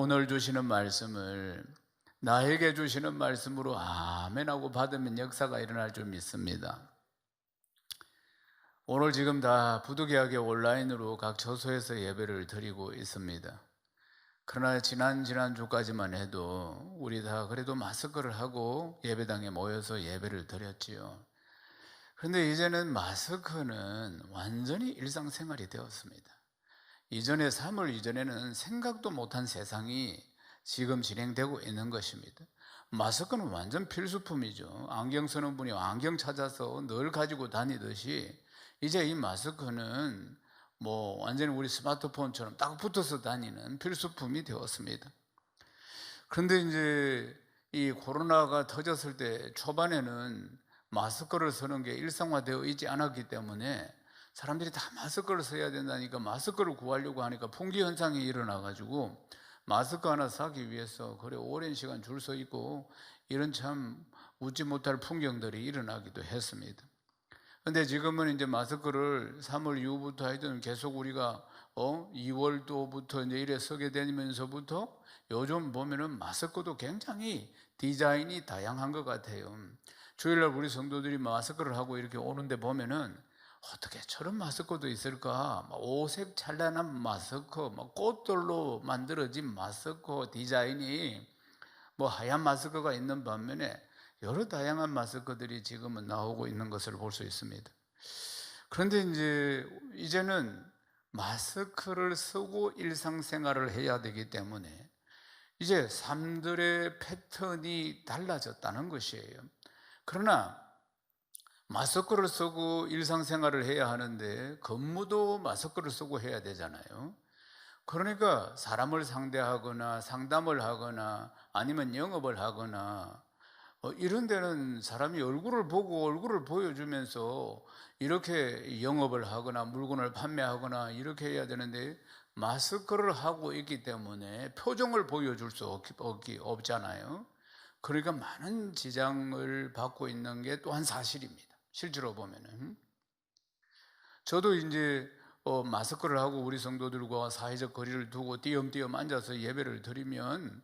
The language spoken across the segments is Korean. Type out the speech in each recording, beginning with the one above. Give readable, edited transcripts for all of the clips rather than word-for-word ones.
오늘 주시는 말씀을 나에게 주시는 말씀으로 아멘하고 받으면 역사가 일어날 줄 믿습니다. 오늘 지금 다 부득이하게 온라인으로 각 처소에서 예배를 드리고 있습니다. 그러나 지난주까지만 해도 우리 다 그래도 마스크를 하고 예배당에 모여서 예배를 드렸지요. 그런데 이제는 마스크는 완전히 일상생활이 되었습니다. 이전에 3월 이전에는 생각도 못한 세상이 지금 진행되고 있는 것입니다. 마스크는 완전 필수품이죠. 안경 쓰는 분이 안경 찾아서 늘 가지고 다니듯이 이제 이 마스크는 완전히 우리 스마트폰처럼 딱 붙어서 다니는 필수품이 되었습니다. 그런데 이제 이 코로나가 터졌을 때 초반에는 마스크를 쓰는 게 일상화되어 있지 않았기 때문에 사람들이 다 마스크를 써야 된다니까 마스크를 구하려고 하니까 풍기 현상이 일어나가지고 마스크 하나 사기 위해서 그래 오랜 시간 줄 서 있고 이런 참 웃지 못할 풍경들이 일어나기도 했습니다. 근데 지금은 이제 마스크를 3월 이후부터 하여튼 계속 우리가 2월도부터 이제 이래 쓰게 되면서부터 요즘 보면은 마스크도 굉장히 디자인이 다양한 것 같아요. 주일날 우리 성도들이 마스크를 하고 이렇게 오는데 보면은 어떻게 저런 마스크도 있을까? 오색 찬란한 마스크, 꽃들로 만들어진 마스크 디자인이 하얀 마스크가 있는 반면에 여러 다양한 마스크들이 지금은 나오고 있는 것을 볼 수 있습니다. 그런데 이제는 마스크를 쓰고 일상생활을 해야 되기 때문에 이제 삶들의 패턴이 달라졌다는 것이에요. 그러나 마스크를 쓰고 일상생활을 해야 하는데 근무도 마스크를 쓰고 해야 되잖아요. 그러니까 사람을 상대하거나 상담을 하거나 아니면 영업을 하거나 이런 데는 사람이 얼굴을 보고 얼굴을 보여주면서 이렇게 영업을 하거나 물건을 판매하거나 이렇게 해야 되는데 마스크를 하고 있기 때문에 표정을 보여줄 수 없잖아요. 그러니까 많은 지장을 받고 있는 게 또한 사실입니다. 실제로 보면은 저도 이제 마스크를 하고 우리 성도들과 사회적 거리를 두고 띄엄띄엄 앉아서 예배를 드리면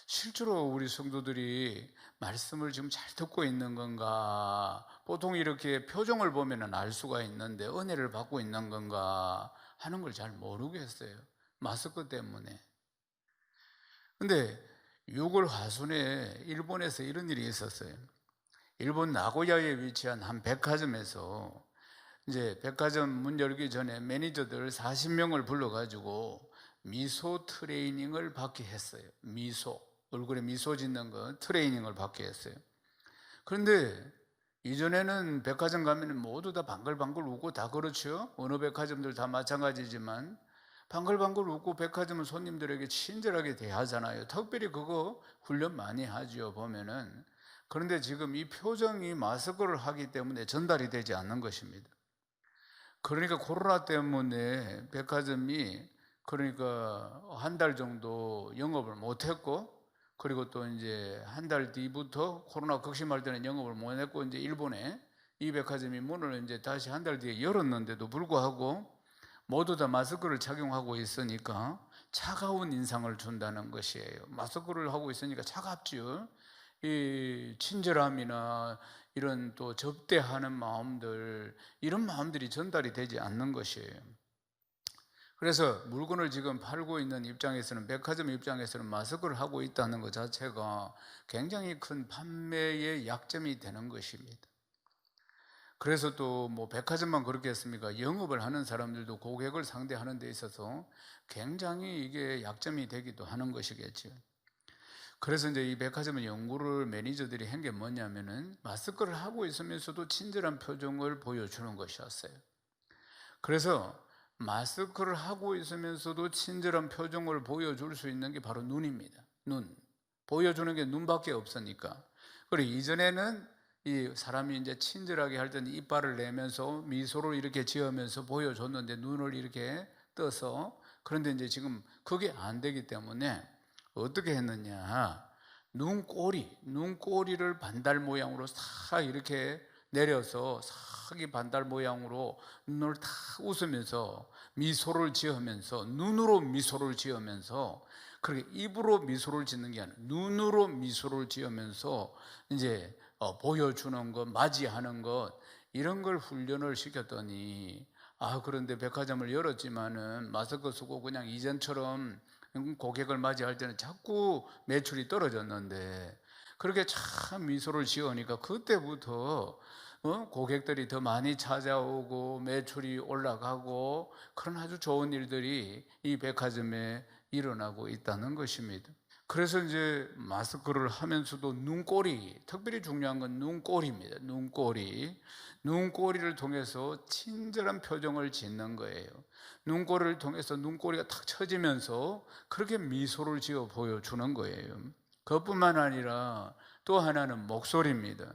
실제로 우리 성도들이 말씀을 지금 잘 듣고 있는 건가, 보통 이렇게 표정을 보면 알 수가 있는데 은혜를 받고 있는 건가 하는 걸 잘 모르겠어요. 마스크 때문에. 근데 6월 하순에 일본에서 이런 일이 있었어요. 일본 나고야에 위치한 한 백화점에서 이제 백화점 문 열기 전에 매니저들 40명을 불러가지고 미소 트레이닝을 받게 했어요. 얼굴에 미소 짓는 거 트레이닝을 받게 했어요. 그런데 이전에는 백화점 가면 모두 다 방글방글 웃고 다 그렇죠. 어느 백화점들 다 마찬가지지만 방글방글 웃고 백화점은 손님들에게 친절하게 대하잖아요. 특별히 그거 훈련 많이 하죠, 보면은. 그런데 지금 이 표정이 마스크를 하기 때문에 전달이 되지 않는 것입니다. 그러니까 코로나 때문에 백화점이 한 달 정도 영업을 못했고, 그리고 또 이제 한 달 뒤부터 코로나 극심할 때는 영업을 못했고, 이제 일본에 이 백화점이 문을 이제 다시 한 달 뒤에 열었는데도 불구하고 모두 다 마스크를 착용하고 있으니까 차가운 인상을 준다는 것이에요. 마스크를 하고 있으니까 차갑지요. 이 친절함이나 이런 또 접대하는 마음들, 이런 마음들이 전달이 되지 않는 것이에요. 그래서 물건을 지금 팔고 있는 입장에서는, 백화점 입장에서는 마스크를 하고 있다는 것 자체가 굉장히 큰 판매의 약점이 되는 것입니다. 그래서 또 백화점만 그렇겠습니까? 영업을 하는 사람들도 고객을 상대하는 데 있어서 굉장히 이게 약점이 되기도 하는 것이겠죠. 그래서 이제 이 백화점의 연구를 매니저들이 한 게 뭐냐면은 마스크를 하고 있으면서도 친절한 표정을 보여주는 것이었어요. 그래서 마스크를 하고 있으면서도 친절한 표정을 보여줄 수 있는 게 바로 눈입니다. 눈. 보여주는 게 눈밖에 없으니까. 그리고 이전에는 이 사람이 이제 친절하게 할 때는 이빨을 내면서 미소를 이렇게 지으면서 보여줬는데 눈을 이렇게 떠서, 그런데 이제 지금 그게 안 되기 때문에 어떻게 했느냐, 눈꼬리를 반달 모양으로 싹 이렇게 내려서 싹이 반달 모양으로 눈을 탁 웃으면서 미소를 지으면서, 눈으로 미소를 지으면서 그렇게 입으로 미소를 짓는 게 아니라 눈으로 미소를 지으면서 이제 보여주는 것, 맞이하는 것, 이런 걸 훈련을 시켰더니, 그런데 백화점을 열었지만은 마스크 쓰고 그냥 이전처럼 고객을 맞이할 때는 자꾸 매출이 떨어졌는데, 그렇게 참 미소를 지으니까 그때부터 고객들이 더 많이 찾아오고 매출이 올라가고 그런 아주 좋은 일들이 이 백화점에 일어나고 있다는 것입니다. 그래서 이제 마스크를 하면서도 눈꼬리, 특별히 중요한 건 눈꼬리입니다. 눈꼬리를 통해서 친절한 표정을 짓는 거예요. 눈꼬리를 통해서 눈꼬리가 탁 처지면서 그렇게 미소를 지어 보여주는 거예요. 그것뿐만 아니라 또 하나는 목소리입니다.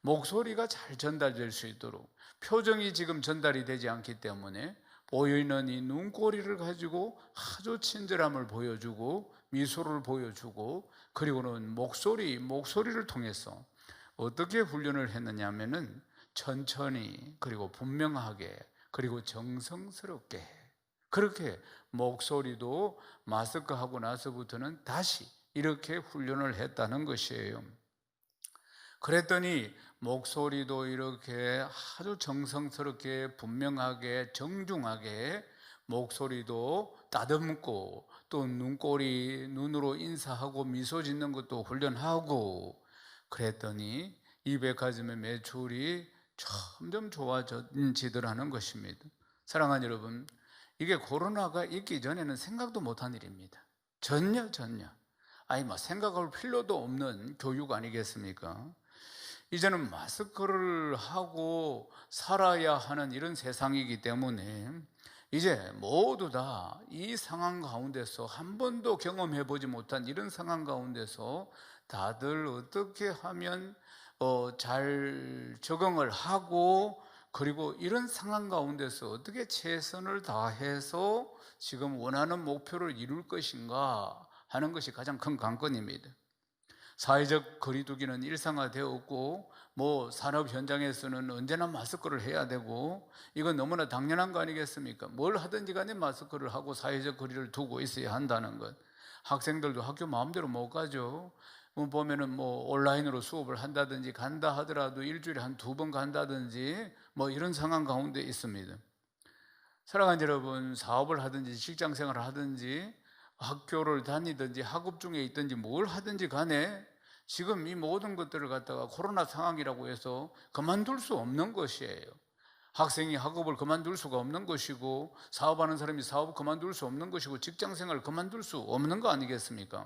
목소리가 잘 전달될 수 있도록, 표정이 지금 전달이 되지 않기 때문에 보이는 이 눈꼬리를 가지고 아주 친절함을 보여주고 미소를 보여주고, 그리고는 목소리를 통해서 어떻게 훈련을 했느냐 하면은 천천히, 그리고 분명하게, 그리고 정성스럽게, 그렇게 목소리도 마스크 하고 나서부터는 다시 이렇게 훈련을 했다는 것이에요. 그랬더니 목소리도 이렇게 아주 정성스럽게, 분명하게, 정중하게, 목소리도 따듬고, 또 눈으로 인사하고 미소 짓는 것도 훈련하고, 그랬더니 이 백화점의 매출이 점점 좋아지더라는 것입니다. 사랑하는 여러분, 이게 코로나가 있기 전에는 생각도 못한 일입니다. 전혀 생각할 필요도 없는 교육 아니겠습니까? 이제는 마스크를 하고 살아야 하는 이런 세상이기 때문에 이제 모두 다 이 상황 가운데서 한 번도 경험해 보지 못한 이런 상황 가운데서 다들 어떻게 하면 잘 적응을 하고, 그리고 이런 상황 가운데서 어떻게 최선을 다해서 지금 원하는 목표를 이룰 것인가 하는 것이 가장 큰 관건입니다. 사회적 거리두기는 일상화되었고, 산업 현장에서는 언제나 마스크를 해야 되고, 이건 너무나 당연한 거 아니겠습니까? 뭘 하든지 간에 마스크를 하고 사회적 거리를 두고 있어야 한다는 것. 학생들도 학교 마음대로 못 가죠. 보면은 온라인으로 수업을 한다든지 간다 하더라도 일주일에 한 2번 간다든지 이런 상황 가운데 있습니다. 사랑하는 여러분, 사업을 하든지 직장 생활을 하든지 학교를 다니든지 학업 중에 있든지 뭘 하든지 간에 지금 이 모든 것들을 갖다가 코로나 상황이라고 해서 그만둘 수 없는 것이에요. 학생이 학업을 그만둘 수가 없는 것이고, 사업하는 사람이 사업을 그만둘 수 없는 것이고, 직장 생활을 그만둘 수 없는 거 아니겠습니까?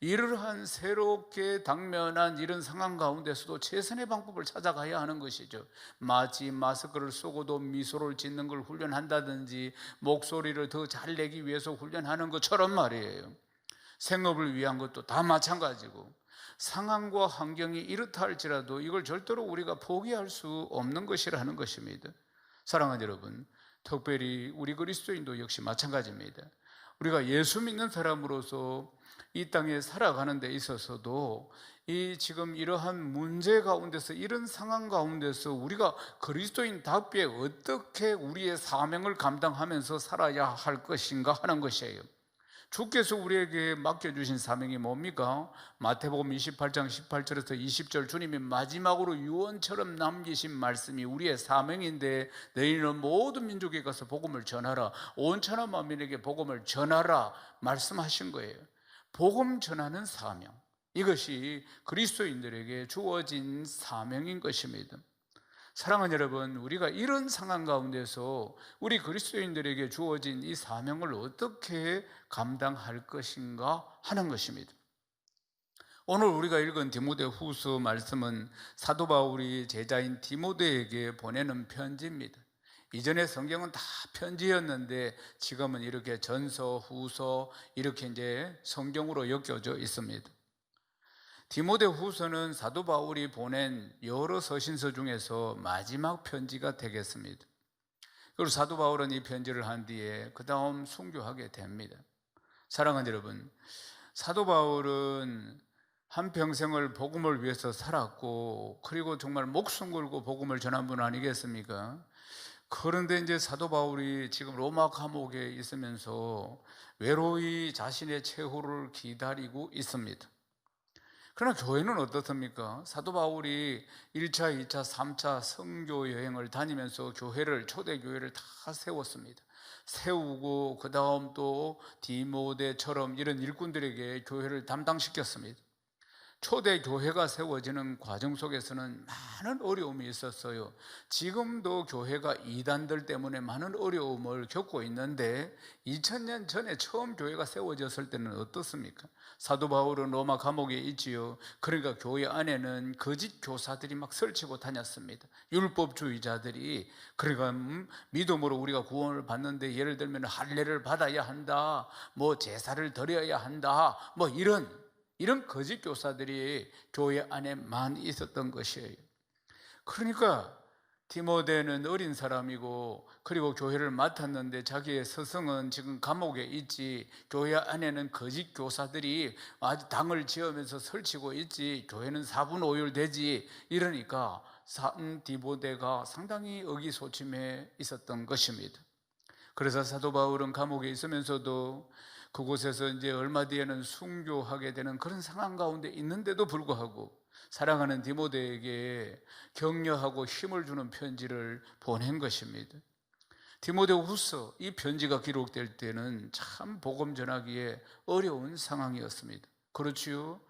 이러한 새롭게 당면한 이런 상황 가운데서도 최선의 방법을 찾아가야 하는 것이죠. 마치 마스크를 쓰고도 미소를 짓는 걸 훈련한다든지, 목소리를 더 잘 내기 위해서 훈련하는 것처럼 말이에요. 생업을 위한 것도 다 마찬가지고, 상황과 환경이 이렇다 할지라도 이걸 절대로 우리가 포기할 수 없는 것이라는 것입니다. 사랑하는 여러분, 특별히 우리 그리스도인도 역시 마찬가지입니다. 우리가 예수 믿는 사람으로서 이 땅에 살아가는 데 있어서도 지금 이러한 문제 가운데서, 이런 상황 가운데서 우리가 그리스도인답게 어떻게 우리의 사명을 감당하면서 살아야 할 것인가 하는 것이에요. 주께서 우리에게 맡겨주신 사명이 뭡니까? 마태복음 28장 18절에서 20절, 주님이 마지막으로 유언처럼 남기신 말씀이 우리의 사명인데, 너희는 모든 민족에 가서 복음을 전하라, 온 천하 만민에게 복음을 전하라 말씀하신 거예요. 복음 전하는 사명, 이것이 그리스도인들에게 주어진 사명인 것입니다. 사랑하는 여러분, 우리가 이런 상황 가운데서 우리 그리스도인들에게 주어진 이 사명을 어떻게 감당할 것인가 하는 것입니다. 오늘 우리가 읽은 디모데후서 말씀은 사도 바울이 제자인 디모데에게 보내는 편지입니다. 이전에 성경은 다 편지였는데 지금은 이렇게 전서, 후서, 이렇게 이제 성경으로 엮여져 있습니다. 디모데후서는 사도 바울이 보낸 여러 서신서 중에서 마지막 편지가 되겠습니다. 그리고 사도 바울은 이 편지를 한 뒤에 그 다음 순교하게 됩니다. 사랑하는 여러분, 사도 바울은 한평생을 복음을 위해서 살았고, 그리고 정말 목숨 걸고 복음을 전한 분 아니겠습니까? 그런데 이제 사도 바울이 지금 로마 감옥에 있으면서 외로이 자신의 최후를 기다리고 있습니다. 그러나 교회는 어떻습니까? 사도 바울이 1차, 2차, 3차 선교 여행을 다니면서 초대 교회를 다 세웠습니다. 세우고 그 다음 또 디모데처럼 이런 일꾼들에게 교회를 담당시켰습니다. 초대 교회가 세워지는 과정 속에서는 많은 어려움이 있었어요. 지금도 교회가 이단들 때문에 많은 어려움을 겪고 있는데 2000년 전에 처음 교회가 세워졌을 때는 어떻습니까? 사도 바울은 로마 감옥에 있지요. 그러니까 교회 안에는 거짓 교사들이 막 설치고 다녔습니다. 율법주의자들이. 그러니까 믿음으로 우리가 구원을 받는데 예를 들면 할례를 받아야 한다, 뭐 제사를 드려야 한다, 뭐 이런 거짓 교사들이 교회 안에 많이 있었던 것이에요. 그러니까 디모데는 어린 사람이고 그리고 교회를 맡았는데 자기의 스승은 지금 감옥에 있지, 교회 안에는 거짓 교사들이 아주 당을 지으면서 설치고 있지, 교회는 사분오율되지, 이러니까 디모데가 상당히 의기소침해 있었던 것입니다. 그래서 사도 바울은 감옥에 있으면서도 그곳에서 이제 얼마 뒤에는 순교하게 되는 그런 상황 가운데 있는데도 불구하고 사랑하는 디모데에게 격려하고 힘을 주는 편지를 보낸 것입니다. 디모데후서 이 편지가 기록될 때는 참 복음 전하기에 어려운 상황이었습니다. 그렇지요?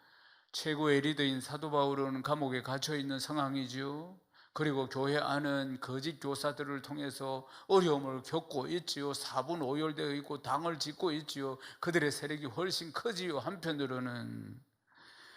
최고의 리더인 사도 바울은 감옥에 갇혀 있는 상황이지요. 그리고 교회 안은 거짓 교사들을 통해서 어려움을 겪고 있지요. 사분오열되어 있고 당을 짓고 있지요. 그들의 세력이 훨씬 크지요. 한편으로는.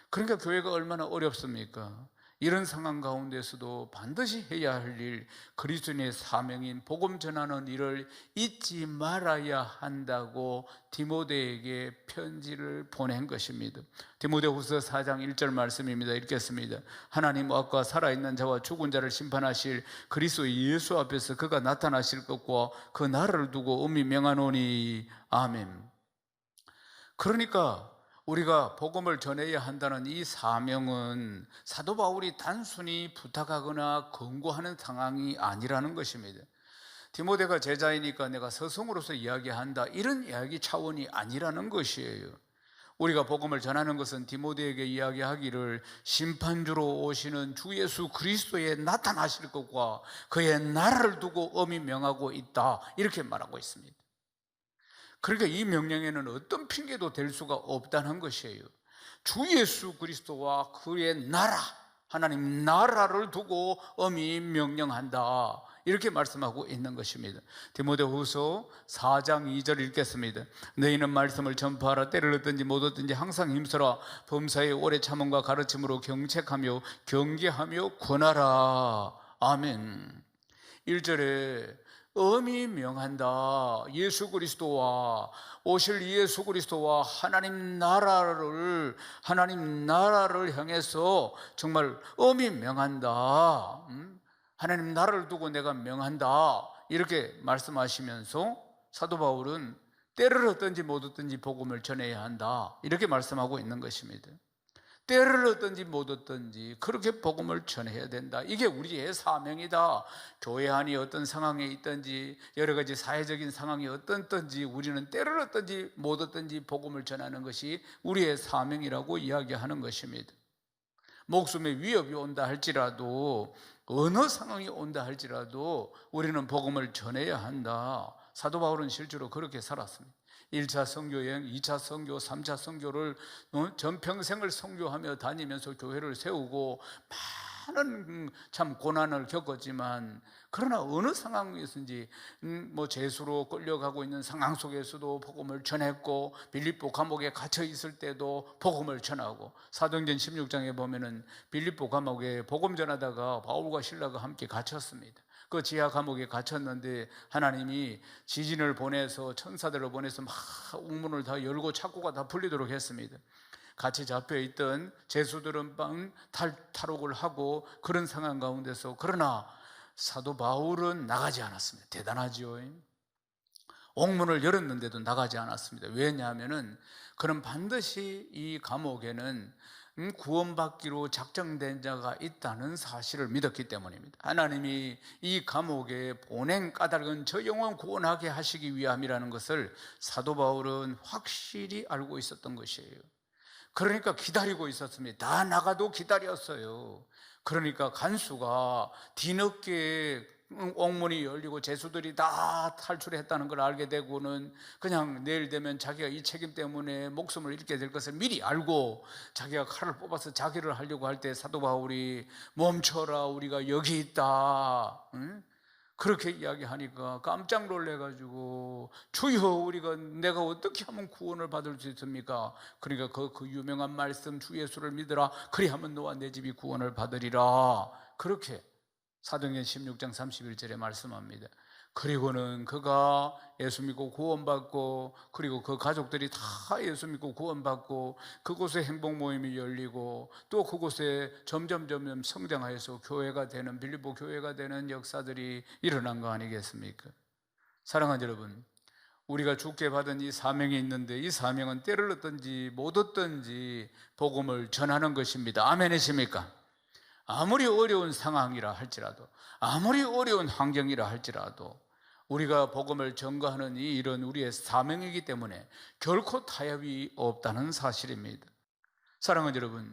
그러니까 교회가 얼마나 어렵습니까? 이런 상황 가운데서도 반드시 해야 할 일, 그리스도인의 사명인 복음 전하는 일을 잊지 말아야 한다고 디모데에게 편지를 보낸 것입니다. 디모데후서 4장 1절 말씀입니다. 읽겠습니다. 하나님 앞과 살아있는 자와 죽은 자를 심판하실 그리스도 예수 앞에서 그가 나타나실 것과 그 날을 두고 엄히 명하노니 아멘. 그러니까 우리가 복음을 전해야 한다는 이 사명은 사도 바울이 단순히 부탁하거나 권고하는 상황이 아니라는 것입니다. 디모데가 제자이니까 내가 스승으로서 이야기한다, 이런 이야기 차원이 아니라는 것이에요. 우리가 복음을 전하는 것은 디모데에게 이야기하기를 심판주로 오시는 주 예수 그리스도에 나타나실 것과 그의 나라를 두고 엄히 명하고 있다, 이렇게 말하고 있습니다. 그러니까 이 명령에는 어떤 핑계도 될 수가 없다는 것이에요. 주 예수 그리스도와 그의 나라, 하나님 나라를 두고 엄히 명령한다, 이렇게 말씀하고 있는 것입니다. 디모데후서 4장 2절 읽겠습니다. 너희는 말씀을 전파하라. 때를 얻든지 못 얻든지 항상 힘써라. 범사에 오래 참음과 가르침으로 경책하며 경계하며 권하라. 아멘. 1절에 엄히 명한다. 예수 그리스도와 오실 예수 그리스도와 하나님 나라를 향해서 정말 엄히 명한다. 하나님 나라를 두고 내가 명한다, 이렇게 말씀하시면서 사도 바울은 때를 얻든지 못 얻든지 복음을 전해야 한다, 이렇게 말씀하고 있는 것입니다. 때를 얻든지 못 얻든지 그렇게 복음을 전해야 된다. 이게 우리의 사명이다. 교회 안이 어떤 상황에 있든지 여러 가지 사회적인 상황이 어떻든지 우리는 때를 얻든지 못 얻든지 복음을 전하는 것이 우리의 사명이라고 이야기하는 것입니다. 목숨에 위협이 온다 할지라도, 어느 상황이 온다 할지라도 우리는 복음을 전해야 한다. 사도 바울은 실제로 그렇게 살았습니다. 1차 선교여행, 2차 선교, 3차 선교를 전평생을 선교하며 다니면서 교회를 세우고 많은 참 고난을 겪었지만, 그러나 어느 상황에서인지 뭐 죄수로 끌려가고 있는 상황 속에서도 복음을 전했고, 빌립보 감옥에 갇혀 있을 때도 복음을 전하고, 사도행전 16장에 보면은 빌립보 감옥에 복음 전하다가 바울과 실라가 함께 갇혔습니다. 그 지하 감옥에 갇혔는데 하나님이 지진을 보내서 천사들을 보내서 막 옥문을 다 열고 창고가 다 풀리도록 했습니다. 같이 잡혀있던 죄수들은 탈옥을 하고 그런 상황 가운데서, 그러나 사도 바울은 나가지 않았습니다. 대단하죠. 옥문을 열었는데도 나가지 않았습니다. 왜냐하면 그는 반드시 이 감옥에는 구원받기로 작정된 자가 있다는 사실을 믿었기 때문입니다. 하나님이 이 감옥에 보낸 까닭은 저 영혼 구원하게 하시기 위함이라는 것을 사도 바울은 확실히 알고 있었던 것이에요. 그러니까 기다리고 있었습니다. 다 나가도 기다렸어요. 그러니까 간수가 뒤늦게 옥문이 열리고 죄수들이 다 탈출했다는 걸 알게 되고는 그냥 내일 되면 자기가 이 책임 때문에 목숨을 잃게 될 것을 미리 알고 자기가 칼을 뽑아서 자기를 하려고 할 때 사도 바울이 멈춰라, 우리가 여기 있다, 응? 그렇게 이야기하니까 깜짝 놀래가지고 주여, 내가 어떻게 하면 구원을 받을 수 있습니까? 그러니까 그 유명한 말씀, 주 예수를 믿으라, 그리하면 너와 내 집이 구원을 받으리라, 그렇게 사도행전 16장 31절에 말씀합니다. 그리고는 그가 예수 믿고 구원받고, 그리고 그 가족들이 다 예수 믿고 구원받고, 그곳에 행복 모임이 열리고, 또 그곳에 점점 성장하여서 교회가 되는, 빌립보 교회가 되는 역사들이 일어난 거 아니겠습니까? 사랑하는 여러분, 우리가 주께 받은 이 사명이 있는데, 이 사명은 때를 얻든지 못 얻든지 복음을 전하는 것입니다. 아멘이십니까? 아무리 어려운 상황이라 할지라도, 아무리 어려운 환경이라 할지라도 우리가 복음을 전가하는 이 일은 우리의 사명이기 때문에 결코 타협이 없다는 사실입니다. 사랑하는 여러분,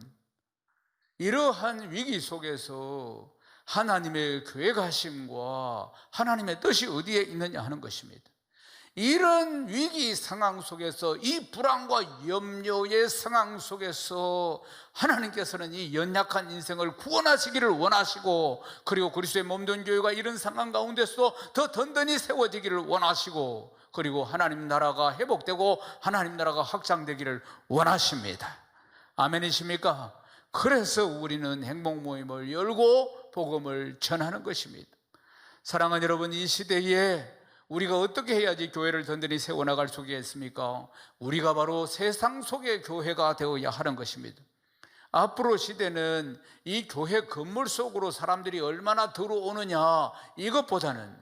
이러한 위기 속에서 하나님의 계획하심과 하나님의 뜻이 어디에 있느냐 하는 것입니다. 이런 위기 상황 속에서, 이 불안과 염려의 상황 속에서 하나님께서는 이 연약한 인생을 구원하시기를 원하시고, 그리고 그리스도의 몸된 교회가 이런 상황 가운데서 더 든든히 세워지기를 원하시고, 그리고 하나님 나라가 회복되고 하나님 나라가 확장되기를 원하십니다. 아멘이십니까? 그래서 우리는 행복 모임을 열고 복음을 전하는 것입니다. 사랑하는 여러분, 이 시대에 우리가 어떻게 해야지 교회를 든든히 세워나갈 수 있겠습니까? 우리가 바로 세상 속의 교회가 되어야 하는 것입니다. 앞으로 시대는 이 교회 건물 속으로 사람들이 얼마나 들어오느냐, 이것보다는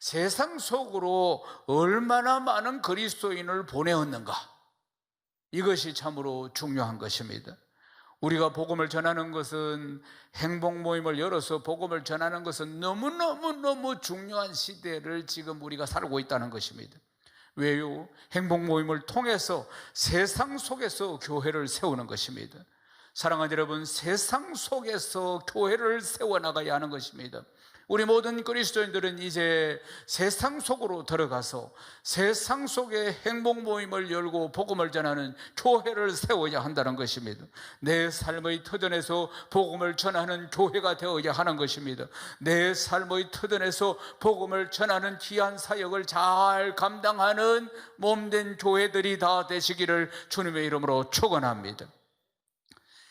세상 속으로 얼마나 많은 그리스도인을 보내었는가, 이것이 참으로 중요한 것입니다. 우리가 복음을 전하는 것은, 행복 모임을 열어서 복음을 전하는 것은 너무너무 중요한 시대를 지금 우리가 살고 있다는 것입니다. 왜요? 행복 모임을 통해서 세상 속에서 교회를 세우는 것입니다. 사랑하는 여러분, 세상 속에서 교회를 세워나가야 하는 것입니다. 우리 모든 그리스도인들은 이제 세상 속으로 들어가서 세상 속에 행복 모임을 열고 복음을 전하는 교회를 세워야 한다는 것입니다. 내 삶의 터전에서 복음을 전하는 교회가 되어야 하는 것입니다. 내 삶의 터전에서 복음을 전하는 귀한 사역을 잘 감당하는 몸된 교회들이 다 되시기를 주님의 이름으로 축원합니다.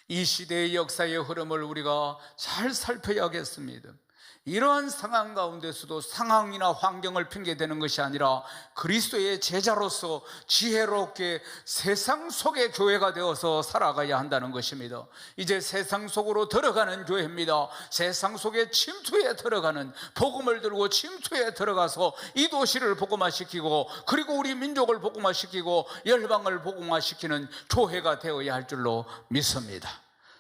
이 시대의 역사의 흐름을 우리가 잘 살펴야겠습니다. 이러한 상황 가운데서도 상황이나 환경을 핑계대는 것이 아니라 그리스도의 제자로서 지혜롭게 세상 속의 교회가 되어서 살아가야 한다는 것입니다. 이제 세상 속으로 들어가는 교회입니다. 세상 속에 침투에 들어가는, 복음을 들고 침투에 들어가서 이 도시를 복음화시키고, 그리고 우리 민족을 복음화시키고 열방을 복음화시키는 교회가 되어야 할 줄로 믿습니다.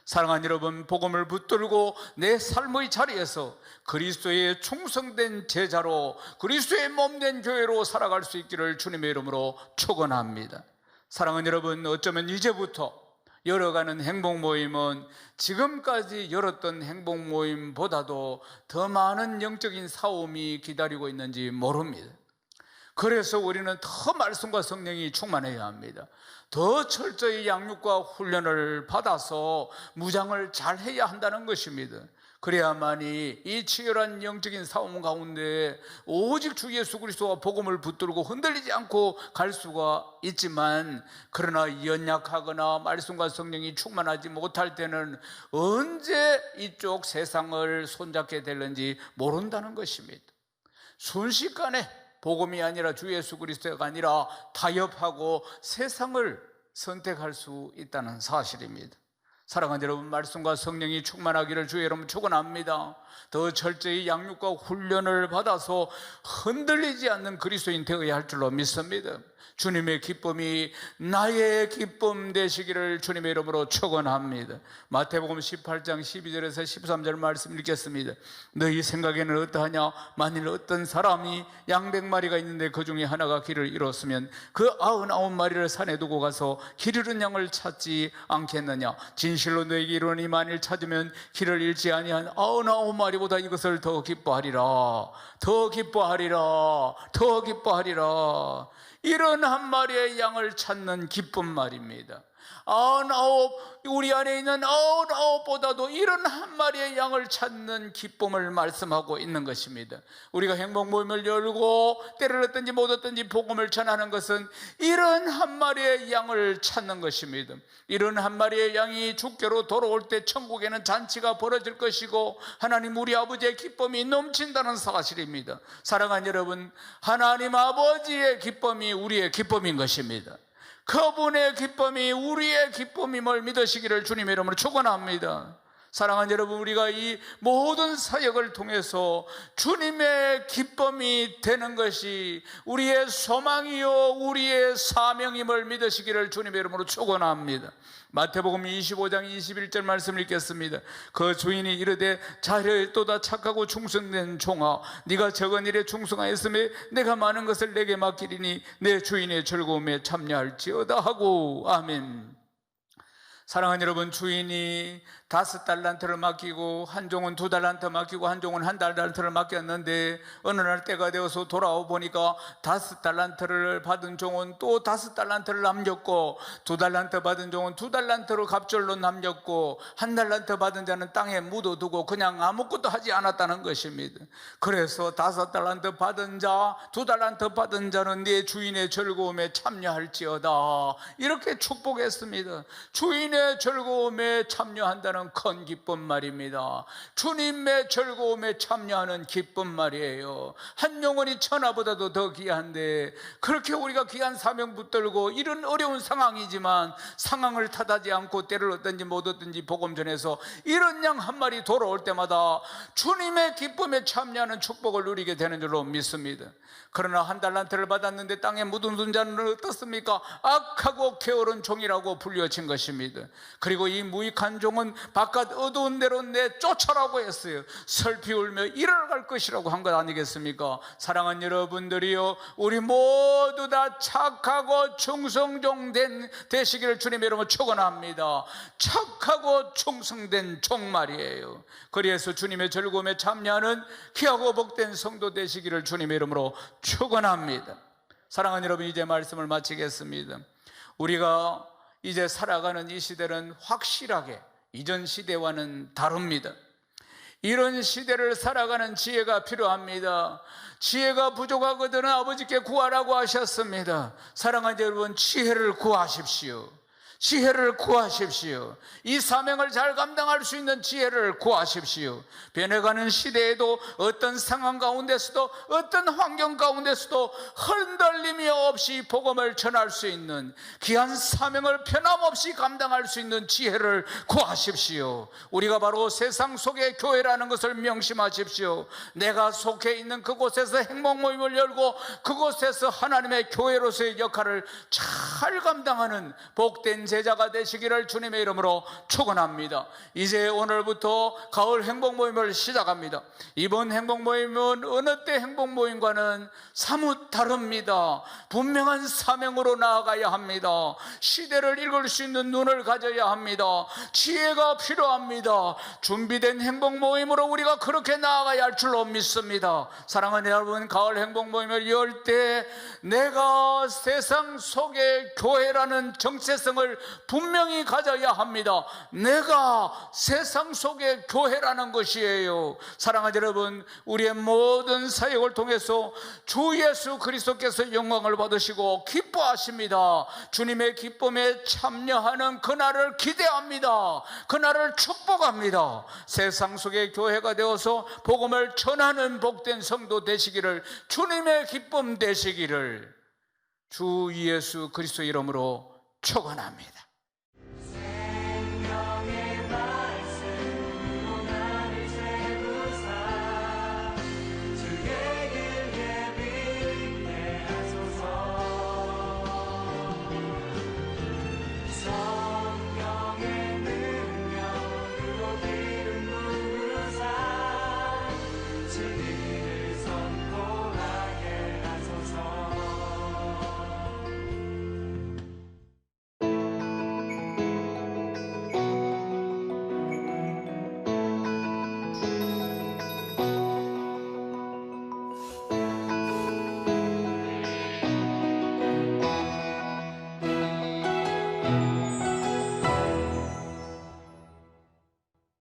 사랑하는 여러분, 복음을 붙들고 내 삶의 자리에서 그리스도의 충성된 제자로, 그리스도의 몸된 교회로 살아갈 수 있기를 주님의 이름으로 축원합니다. 사랑하는 여러분, 어쩌면 이제부터 열어가는 행복 모임은 지금까지 열었던 행복 모임보다도 더 많은 영적인 싸움이 기다리고 있는지 모릅니다. 그래서 우리는 더 말씀과 성령이 충만해야 합니다. 더 철저히 양육과 훈련을 받아서 무장을 잘 해야 한다는 것입니다. 그래야만이 이 치열한 영적인 싸움 가운데 오직 주 예수 그리스도와 복음을 붙들고 흔들리지 않고 갈 수가 있지만, 그러나 연약하거나 말씀과 성령이 충만하지 못할 때는 언제 이쪽 세상을 손잡게 될는지 모른다는 것입니다. 순식간에 복음이 아니라 주 예수 그리스도가 아니라 타협하고 세상을 선택할 수 있다는 사실입니다. 사랑하는 여러분, 말씀과 성령이 충만하기를 주의 이름으로 축원합니다. 더 철저히 양육과 훈련을 받아서 흔들리지 않는 그리스도인 되어야 할 줄로 믿습니다. 주님의 기쁨이 나의 기쁨 되시기를 주님의 이름으로 축원합니다. 마태복음 18장 12절에서 13절 말씀 읽겠습니다. 너희 생각에는 어떠하냐? 만일 어떤 사람이 양 100마리가 있는데 그 중에 하나가 길을 잃었으면 그 99마리를 산에 두고 가서 길 잃은 양을 찾지 않겠느냐? 진실로 너희에게 이르노니 만일 찾으면 길을 잃지 아니한 99마리보다 이것을 더 기뻐하리라. 더 기뻐하리라. 더 기뻐하리라. 이런 한 마리의 양을 찾는 기쁨 말입니다. 99, 우리 안에 있는 99보다도 이런 한 마리의 양을 찾는 기쁨을 말씀하고 있는 것입니다. 우리가 행복 모임을 열고 때를 얻든지 못 얻든지 복음을 전하는 것은 이런 한 마리의 양을 찾는 것입니다. 이런 한 마리의 양이 주께로 돌아올 때 천국에는 잔치가 벌어질 것이고 하나님 우리 아버지의 기쁨이 넘친다는 사실입니다. 사랑하는 여러분, 하나님 아버지의 기쁨이 우리의 기쁨인 것입니다. 그분의 기쁨이 우리의 기쁨임을 믿으시기를 주님의 이름으로 축원합니다. 사랑하는 여러분, 우리가 이 모든 사역을 통해서 주님의 기쁨이 되는 것이 우리의 소망이요 우리의 사명임을 믿으시기를 주님의 이름으로 축원합니다. 마태복음 25장 21절 말씀을 읽겠습니다. 그 주인이 이르되 잘하였도다 착하고 충성된 종아, 네가 적은 일에 충성하였으며 내가 많은 것을 내게 맡기리니 내 주인의 즐거움에 참여할지어다 하고. 아멘. 사랑하는 여러분, 주인이 5달란트를 맡기고 한 종은 2달란트 맡기고 한 종은 1달란트를 맡겼는데 어느 날 때가 되어서 돌아오 보니까 5달란트를 받은 종은 또 5달란트를 남겼고 2달란트 받은 종은 2달란트로 갑절로 남겼고 1달란트 받은 자는 땅에 묻어두고 그냥 아무것도 하지 않았다는 것입니다. 그래서 5달란트 받은 자, 2달란트 받은 자는 네 주인의 즐거움에 참여할지어다, 이렇게 축복했습니다. 주인의 즐거움에 참여한다는 큰 기쁨 말입니다. 주님의 즐거움에 참여하는 기쁨 말이에요. 한 영혼이 천하보다도 더 귀한데 그렇게 우리가 귀한 사명 붙들고 이런 어려운 상황이지만 상황을 탓하지 않고 때를 얻든지 못 얻든지 복음 전해서 이런 양 한 마리 돌아올 때마다 주님의 기쁨에 참여하는 축복을 누리게 되는 줄로 믿습니다. 그러나 1달란트를 받았는데 땅에 묻은 자는 어떻습니까? 악하고 게으른 종이라고 불려진 것입니다. 그리고 이 무익한 종은 바깥 어두운 데로 내쫓아라고 했어요. 슬피 울며 일어날 것이라고 한 것 아니겠습니까? 사랑하는 여러분들이요, 우리 모두 다 착하고 충성종 되시기를 주님의 이름으로 축원합니다. 착하고 충성된 종 말이에요. 그래서 주님의 즐거움에 참여하는 귀하고 복된 성도 되시기를 주님의 이름으로 축원합니다. 사랑하는 여러분, 이제 말씀을 마치겠습니다. 우리가 이제 살아가는 이 시대는 확실하게 이전 시대와는 다릅니다. 이런 시대를 살아가는 지혜가 필요합니다. 지혜가 부족하거든 아버지께 구하라고 하셨습니다. 사랑하는 여러분, 지혜를 구하십시오. 지혜를 구하십시오. 이 사명을 잘 감당할 수 있는 지혜를 구하십시오. 변해가는 시대에도 어떤 상황 가운데서도 어떤 환경 가운데서도 흔들림이 없이 복음을 전할 수 있는 귀한 사명을 변함없이 감당할 수 있는 지혜를 구하십시오. 우리가 바로 세상 속의 교회라는 것을 명심하십시오. 내가 속해 있는 그곳에서 행복 모임을 열고 그곳에서 하나님의 교회로서의 역할을 잘 감당하는 복된 제자가 되시기를 주님의 이름으로 축원합니다. 이제 오늘부터 가을 행복 모임을 시작합니다. 이번 행복 모임은 어느 때 행복 모임과는 사뭇 다릅니다. 분명한 사명으로 나아가야 합니다. 시대를 읽을 수 있는 눈을 가져야 합니다. 지혜가 필요합니다. 준비된 행복 모임으로 우리가 그렇게 나아가야 할 줄로 믿습니다. 사랑하는 여러분, 가을 행복 모임을 열 때 내가 세상 속의 교회라는 정체성을 분명히 가져야 합니다. 내가 세상 속의 교회라는 것이에요. 사랑하는 여러분, 우리의 모든 사역을 통해서 주 예수 그리스도께서 영광을 받으시고 기뻐하십니다. 주님의 기쁨에 참여하는 그날을 기대합니다. 그날을 축복합니다. 세상 속의 교회가 되어서 복음을 전하는 복된 성도 되시기를, 주님의 기쁨 되시기를 주 예수 그리스도 이름으로 축원합니다.